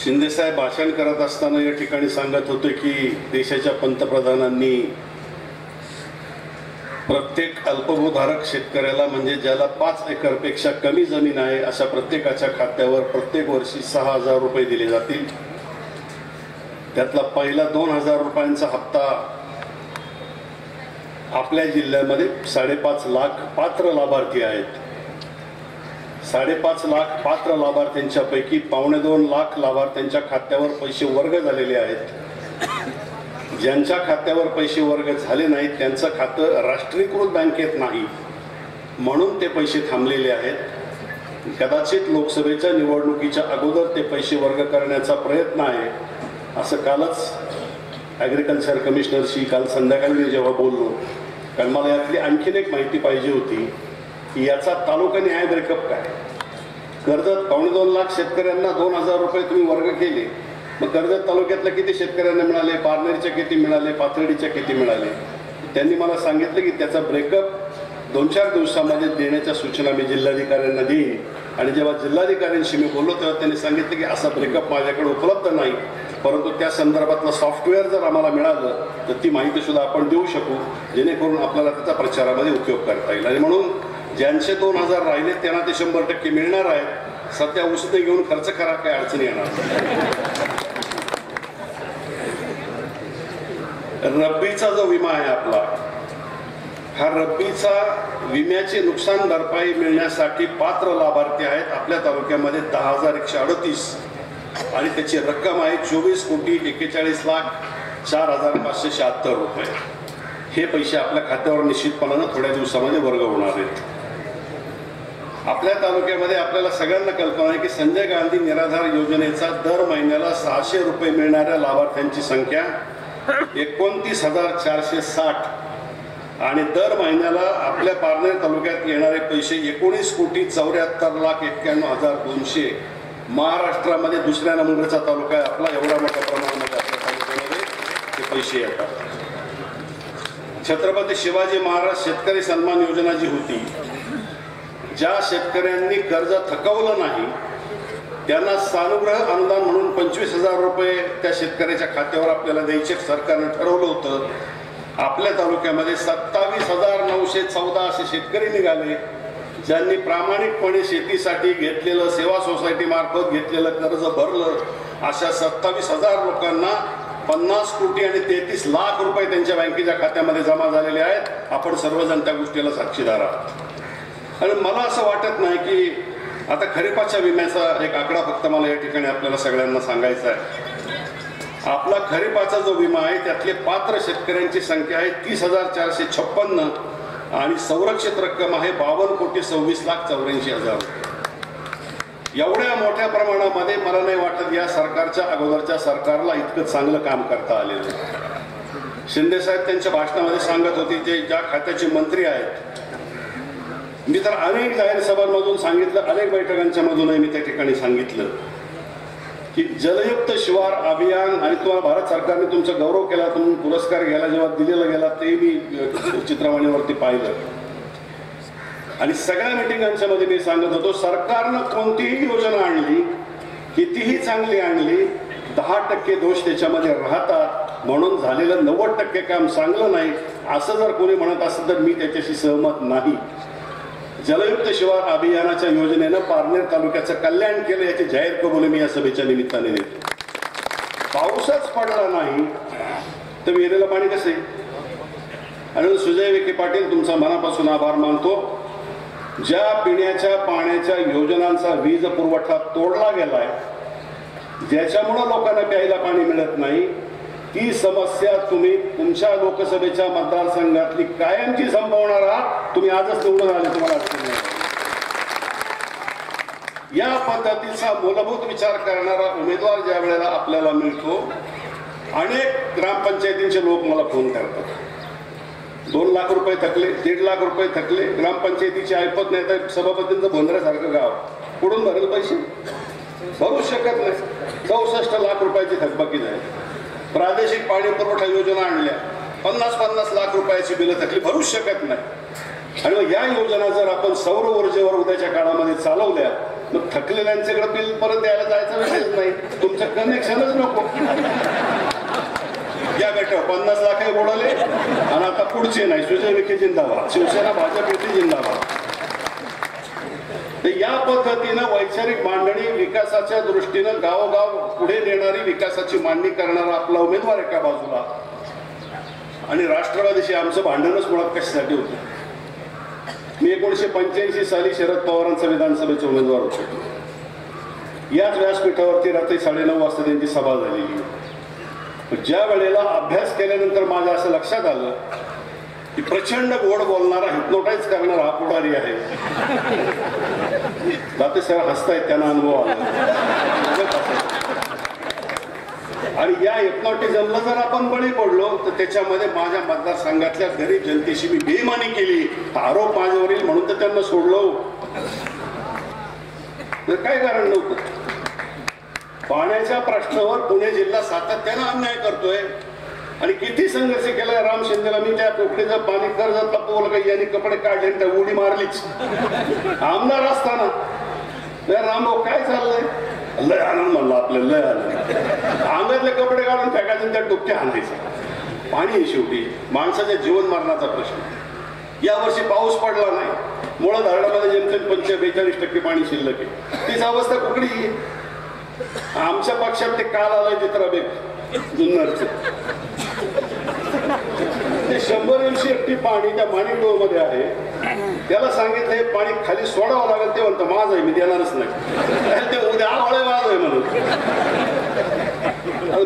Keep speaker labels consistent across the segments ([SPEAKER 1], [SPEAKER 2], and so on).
[SPEAKER 1] शिंदेसाहेब भाषण करत असताना या ठिकाणी सांगत होते की देशाच्या पंतप्रधानांनी प्रत्येक अल्पभूधारक शेतकऱ्याला म्हणजे ज्याला 5 एकरपेक्षा कमी जमीन आहे अशा प्रत्येकाच्या खात्यावर प्रत्येक वर्षी 6,000 रुपये दिले जातील। त्यातला पहिला 2,000 रुपयांचा हप्ता आपल्या जिल्ह्यामध्ये 5.5 लाख पात्र लाभार्थी आहेत। 5.5 लाख पात्र लाभार्थ्यांच्यापैकी 2.25 लाख लाभार्थ्यांच्या खात्यावर पैसे वर्ग झालेले आहेत। ज्यांच्या खात्यावर पैसे वर्ग झाले नाहीत त्यांचं खातं राष्ट्रीयकृत बँकेत नाही म्हणून ते पैसे थांबलेले आहेत। कदाचित लोकसभेच्या निवडणुकीच्या अगोदर ते पैसे वर्ग करण्याचा प्रयत्न आहे असं कालच ॲग्रिकल्चर कमिशनरशी काल संध्याकाळी मी जेव्हा बोललो, कारण मला यातली आणखीन एक माहिती पाहिजे होती की याचा तालुका न्याय ब्रेकअप काय। कर्जत 2.25 लाख शेतकऱ्यांना 2,000 रुपये तुम्ही वर्ग केले, मग कर्जत तालुक्यातल्या किती शेतकऱ्यांना मिळाले, पारनेरच्या किती मिळाले, पाथर्डीच्या किती मिळाले? त्यांनी मला सांगितलं की त्याचा ब्रेकअप 2-4 दिवसामध्ये देण्याच्या सूचना मी जिल्हाधिकाऱ्यांना देईन। आणि जेव्हा जिल्हाधिकाऱ्यांशी मी बोललो तेव्हा त्यांनी सांगितलं की असा ब्रेकअप माझ्याकडे उपलब्ध नाही, परंतु त्या संदर्भातलं सॉफ्टवेअर जर आम्हाला मिळालं तर ती माहिती सुद्धा आपण देऊ शकू जेणेकरून आपल्याला त्याचा प्रचारामध्ये उपयोग करता येईल। आणि म्हणून ज्यांचे 2,000 राहिले त्यांना ते 100% मिळणार आहेत। सध्या उसने घेऊन खर्च करा, काही अडचणी येणार। रब्बीचा जो विमा आहे आपला, हा रब्बीचा विम्याची नुकसान भरपाई मिळण्यासाठी पात्र लाभार्थी आहेत आपल्या तालुक्यामध्ये 10,138 आणि त्याची रक्कम आहे 24,41,41,04,576 रुपये। हे पैसे आपल्या खात्यावर निश्चितपणानं थोड्या दिवसामध्ये वर्ग होणार आहेत। आपल्या तालुक्यामध्ये आपल्याला सगळ्यांना कल्पना आहे की संजय गांधी निराधार योजनेचा दर महिन्याला 600 रुपये मिळणाऱ्या लाभार्थ्यांची संख्या 29,460 आणि दर महिन्याला आपल्या पारनेर तालुक्यात येणारे पैसे 19,74,91,200। महाराष्ट्रामध्ये दुसऱ्या नंबरचा तालुका आहे आपला, एवढा मोठ्या प्रमाणामध्ये आपल्या तालुक्यामध्ये ते पैसे येतात। छत्रपती शिवाजी महाराज शेतकरी सन्मान योजना जी होती, ज्या शेतकऱ्यांनी कर्ज थकवलं नाही त्यांना सानुग्रह अनुदान म्हणून 25,000 रुपये त्या शेतकऱ्याच्या खात्यावर आपल्याला द्यायचे सरकारने ठरवलं होतं। आपल्या तालुक्यामध्ये 27,914 असे शेतकरी निघाले ज्यांनी प्रामाणिकपणे शेतीसाठी घेतलेलं सेवा सोसायटी मार्फत घेतलेलं कर्ज भरलं। अशा 27,000 लोकांना 50 कोटी आणि 33 लाख रुपये त्यांच्या बँकेच्या खात्यामध्ये जमा झालेले आहेत। आपण सर्वजण त्या गोष्टीला साक्षीदार आहात। आणि मला असं वाटत नाही की आता खरीपाच्या विम्याचा एक आकडा फक्त मला या ठिकाणी आपल्याला सगळ्यांना सांगायचा आहे। आपला खरीपाचा जो विमा आहे त्यातले पात्र शेतकऱ्यांची संख्या आहे 30,456 आणि संरक्षित रक्कम आहे 52,26,84,000 रुपये। एवढ्या मोठ्या प्रमाणामध्ये मला नाही वाटत या सरकारच्या अगोदरच्या सरकारला इतकं चांगलं काम करता आलेलं। शिंदेसाहेब त्यांच्या भाषणामध्ये सांगत होते ते ज्या खात्याचे मंत्री आहेत, मी तर अनेक जाहीर सभांमधून सांगितलं, अनेक बैठकांच्या मधूनही मी त्या ठिकाणी सांगितलं की जलयुक्त शिवार अभियान आणि तुम्हाला भारत सरकारने तुमचा गौरव केला, तुम्ही पुरस्कार घ्यायला जेव्हा दिलेला गेला ते मी चित्रवाणीवरती पाहिलं। आणि सगळ्या मिटिंगांच्या मध्ये मी सांगत होतो सरकारनं कोणतीही योजना आणली, कितीही चांगली आणली, 10% दोष त्याच्यामध्ये राहतात म्हणून झालेलं 90% काम चांगलं नाही असं जर कोणी म्हणत असेल तर मी त्याच्याशी सहमत नाही। जलयुक्त शिवार अभियानाच्या योजनेनं पारनेर तालुक्याचं कल्याण केलं याची जाहीर कबुली मी या सभेच्या निमित्ताने देतो। पाऊसच पडला नाही तर विहिरीला पाणी कसे? आणि सुजय विखे पाटील तुमचा मनापासून आभार मानतो। ज्या पिण्याच्या पाण्याच्या योजनांचा वीज पुरवठा तोडला गेलाय, ज्याच्यामुळे लोकांना प्यायला पाणी मिळत नाही, ती समस्या तुम्ही तुमच्या लोकसभेच्या मतदारसंघातली कायमची संपवणार आहात। तुम्ही आजच निवडून आले, तुम्हाला अडचण नाही। या पद्धतीचा मूलभूत विचार करणारा उमेदवार ज्या वेळेला आपल्याला मिळतो, अनेक ग्रामपंचायतींचे लोक मला फोन करतात, 2 लाख रुपये थकले, 1.5 लाख रुपये थकले, ग्रामपंचायतीची ऐपत नाही तर सभापतींचं भोंदऱ्यासारखं गाव, कुठून भरेल पैसे? भरू शकत नाही। 64 लाख रुपयाची थकबाकी झाली। प्रादेशिक पाणी पुरवठा योजना आणल्या, 50-50 लाख रुपयाची बिलं थकली, भरूच शकत नाही। आणि मग या योजना जर आपण सौर ऊर्जेवर उद्याच्या काळामध्ये चालवल्या मग थकलेल्यांच्याकडे बिल परत द्यायला जायचा विषयच नाही, तुमचं कनेक्शनच नको. या बेटा 50 लाख उडवले आणि आता पुढचे नाही. सुजय विखे जिंदाबाद, शिवसेना भाजप युती जिंदाबाद. या पद्धतीनं वैचारिक मांडणी, विकासाच्या दृष्टीनं गावोगाव पुढे नेणारी, विकासाची मांडणी करणारा आपला उमेदवार एका बाजूला, आणि राष्ट्रवादीशी आमचं भांडणच मुळात कशासाठी होतं. मी 1985 साली शरद पवारांचा विधानसभेचा उमेदवार होतो. याच व्यासपीठावरती रात्री 9:30 वाजता त्यांची सभा झालेली. ज्या वेळेला अभ्यास केल्यानंतर माझ्या असं लक्षात आलं की प्रचंड गोड बोलणारा, हिप्नोटाईज करणारा हा पुढारी आहे. दाते साहेब हसतायत, त्यांना अनुभव आला. आणि या हिप्नॉटिझमला जर आपण बळी पडलो तर त्याच्यामध्ये माझ्या मतदारसंघातल्या गरीब जनतेशी मी बेईमानी केली, आरोप माझ्यावरील म्हणून तर त्यांना सोडलो. तर काय कारण नव्हतं. पाण्याच्या प्रश्नावर पुणे जिल्हा सातत्यानं अन्याय करतोय आणि किती संघर्ष केलाय. राम शिंदेला मी त्या पोखरीचं पाणी कर्जत लपवलं काही, यांनी कपडे काढले त्या उडी मारलीच. आमदार असताना रामभाऊ काय चाललंय, लय आनंद म्हणला आपल्याला, लय आनंद. अंगातले कपडे काढून फेकायचे, त्या डुबक्या हाणायचं. पाणी आहे शेवटी माणसाच्या जीवन मरणाचा प्रश्न. यावर्षी पाऊस पडला नाही, मुळा धरणामध्ये जेमतेम 42% पाणी शिल्लक आहे. तीच अवस्था कुठली आहे. आमच्या पक्षात ते काल आलंय चित्राबेग जुन्नरचं, ते 100 MCFT पाणी त्या माणिकडोह मध्ये आहे. त्याला सांगितलं हे पाणी खाली सोडावं लागेल, ते म्हणतं माझं आहे, मी देणारच नाही. ते उद्या आवळे माझ आहे म्हणून.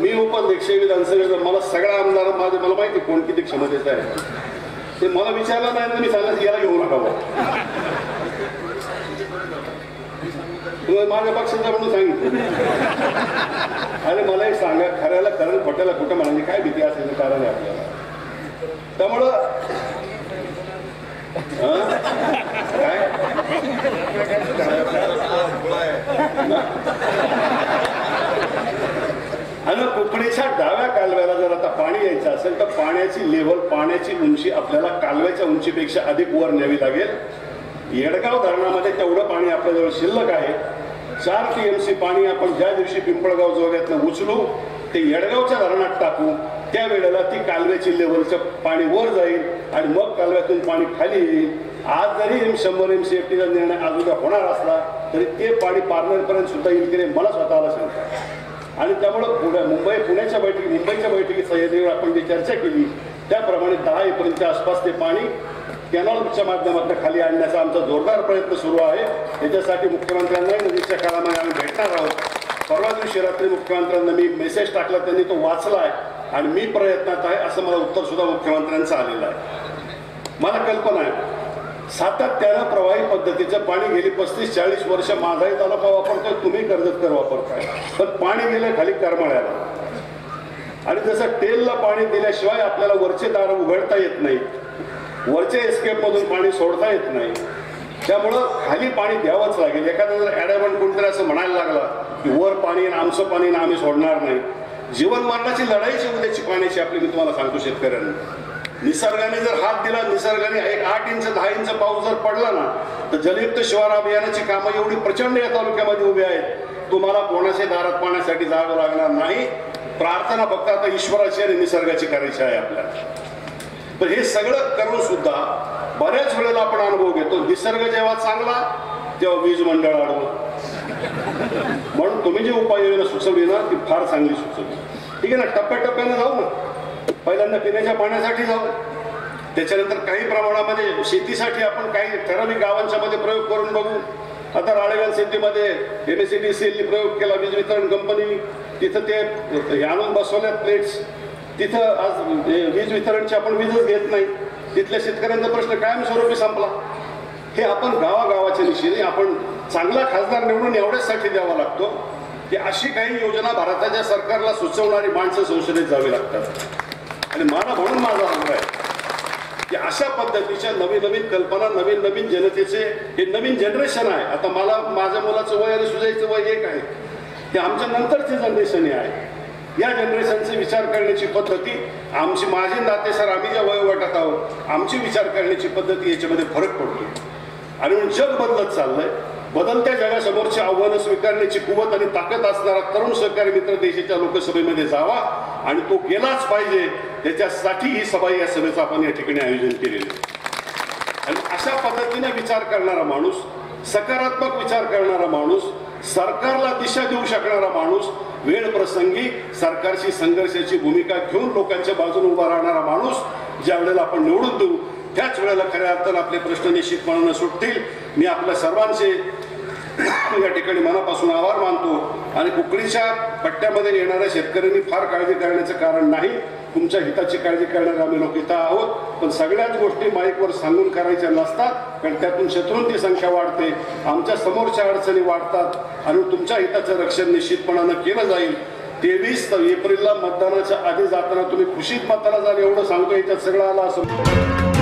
[SPEAKER 1] मी उपाध्यक्ष विधानसभेचा, मला सगळा आमदार माझे, मला माहिती कोण किती क्षमतेचा आहे. ते मला विचारलं नाही, मी सांगितलं याला घेऊ नका. माझ्या पक्षाचा म्हणून सांगितलं. अरे मला एक सांगा, खऱ्याला कारण खोट्याला कुठं म्हणायची काय भीती असेल कारण आहे आपल्याला. त्यामुळं काय आणि कुकडीच्या डाव्या कालव्याला जर आता पाणी यायचं असेल तर पाण्याची लेव्हल, पाण्याची उंची आपल्याला कालव्याच्या उंचीपेक्षा अधिक वर न्यावी लागेल. येडगाव धरणामध्ये तेवढं पाणी आपल्याजवळ शिल्लक आहे. 4 TMC पाणी आपण ज्या दिवशी पिंपळगाव जोग्यातनं उचलू ते येडगावच्या धरणात टाकू, त्यावेळेला ती कालव्याची लेव्हलचं पाणी वर जाईल आणि मग कालव्यातून पाणी खाली येईल. आज जरी 100 MCFTचा निर्णय आज उद्या होणार असला तरी ते पाणी पारनेरपर्यंत सुद्धा येईल की नाही मला स्वतःला सांगतात. आणि त्यामुळं पुण्याच्या बैठकीत सह्याद्रीवर आपण जी चर्चा केली त्याप्रमाणे 10 एप्रिलच्या आसपास ते पाणी कॅनॉलच्या माध्यमातून खाली आणण्याचा आमचा जोरदार प्रयत्न सुरू आहे. त्याच्यासाठी मुख्यमंत्र्यांनाही नजीकच्या काळामध्ये आम्ही भेटणार आहोत. परवा दिवशी रात्री मुख्यमंत्र्यांना मी मेसेज टाकला, त्यांनी तो वाचलाय आणि मी प्रयत्नात आहे असं मला उत्तर सुद्धा मुख्यमंत्र्यांचं आलेलं आहे. मला कल्पना आहे सातत्यानं प्रवाही पद्धतीचं पाणी गेली 35-40 वर्ष माझाही तालुका वापरतोय, तुम्ही कर्जतकर वापरताय, पण पाणी गेलं खाली करमाळ्याला. आणि जसं टेलला पाणी दिल्याशिवाय आपल्याला वरचे दार उघडता येत नाही, वरचे एस्केप मधून पाणी सोडता येत नाही, त्यामुळं खाली पाणी द्यावंच लागेल. एखादा जर ॲडॅमंट कोणतरी असं म्हणायला लागला की वर पाणी आमचं पाणी आम्ही सोडणार नाही, जीवन मरणाची लढाईची उद्याची पाण्याची आपली मी तुम्हाला सांगतो. शेतकऱ्यांना निसर्गाने जर हात दिला, निसर्गाने 8 इंच 10 इंच पाऊस जर पडला ना तर जलयुक्त शिवार अभियानाची कामं एवढी प्रचंड या तालुक्यामध्ये उभी आहेत, तुम्हाला कोणाच्या दारात पाण्यासाठी जावं लागणार नाही. प्रार्थना फक्त आता ईश्वराची आणि निसर्गाची करायची आहे आपल्याला. पण हे सगळं करून सुद्धा बऱ्याच वेळेला आपण अनुभव घेतो, निसर्ग जेव्हा चांगला तेव्हा वीज मंडळ आडवं. म्हणून तुम्ही जी उपाययोजना सुचवली ना ती फार चांगली सुचवली. ठीक आहे ना, टप्प्याटप्प्याने जाऊ ना. पहिल्यांदा पिण्याच्या पाण्यासाठी जाऊ, त्याच्यानंतर काही प्रमाणामध्ये शेतीसाठी आपण काही ठराविक गावांच्या मध्ये प्रयोग करून बघू. आता राळेगण सिटीमध्ये MSEDCL प्रयोग केला, वीज वितरण कंपनी, तिथं ते आणून बसवल्यात प्लेट्स. तिथं आज वीज वितरणची आपण वीजच घेत नाही, तिथल्या शेतकऱ्यांचा प्रश्न कायमस्वरूपी संपला. हे आपण गावागावाच्या दिशेने आपण चांगला खासदार निवडून एवढ्यासाठी द्यावा लागतो की अशी काही योजना भारताच्या सरकारला सुचवणारी माणसं संसदेत जावी लागतात. आणि मला म्हणून माझा आग्रह आहे की अशा पद्धतीच्या नवीन नवीन कल्पना, नवीन नवीन जनतेचे हे नवीन जनरेशन आहे. आता मला माझ्या मुलाचं वय आणि सुजाईचं वय एक आहे, ते आमच्या नंतरचे जनरेशन आहे. या जनरेशनचे विचार करण्याची पद्धती आमची, माझे नाते सर आम्ही ज्या वयोगटात आहोत, आमची विचार करण्याची पद्धती याच्यामध्ये फरक पडतो. आणि जग बदलत चाललंय. बदलत्या जगासमोरची आव्हानं स्वीकारण्याची कुवत आणि ताकद असणारा तरुण सहकारी मित्र देशाच्या लोकसभेमध्ये जावा आणि तो गेलाच पाहिजे. त्याच्यासाठी ही सभा, या सभेचं आपण या ठिकाणी आयोजन केलेलं आहे. आणि अशा पद्धतीने विचार करणारा माणूस, सकारात्मक विचार करणारा माणूस, सरकारला दिशा देऊ शकणारा माणूस, वेळ प्रसंगी सरकारची संघर्षाची भूमिका घेऊन लोकांच्या बाजूने उभा राहणारा माणूस ज्या वेळेला आपण निवडून देऊ त्याच वेळेला खऱ्या अर्थानं आपले प्रश्न निश्चितपणाने सुटतील. मी आपल्या सर्वांचे या ठिकाणी मनापासून आभार मानतो. आणि कुकडीच्या पट्ट्यामध्ये येणाऱ्या शेतकऱ्यांनी फार काळजी करण्याचं कारण नाही. तुमच्या हिताची काळजी करणारे आम्ही लोक इथं आहोत. पण सगळ्याच गोष्टी माईकवर सांगून करायच्या नसतात, कारण त्यातून शत्रूंची संख्या वाढते, आमच्या समोरच्या अडचणी वाढतात आणि तुमच्या हिताचं रक्षण निश्चितपणानं केलं जाईल. 23 एप्रिलला मतदानाच्या आधी जाताना तुम्ही खुशीत मतदानाला जाल एवढं सांगतो. याच्यात सगळं आलं असं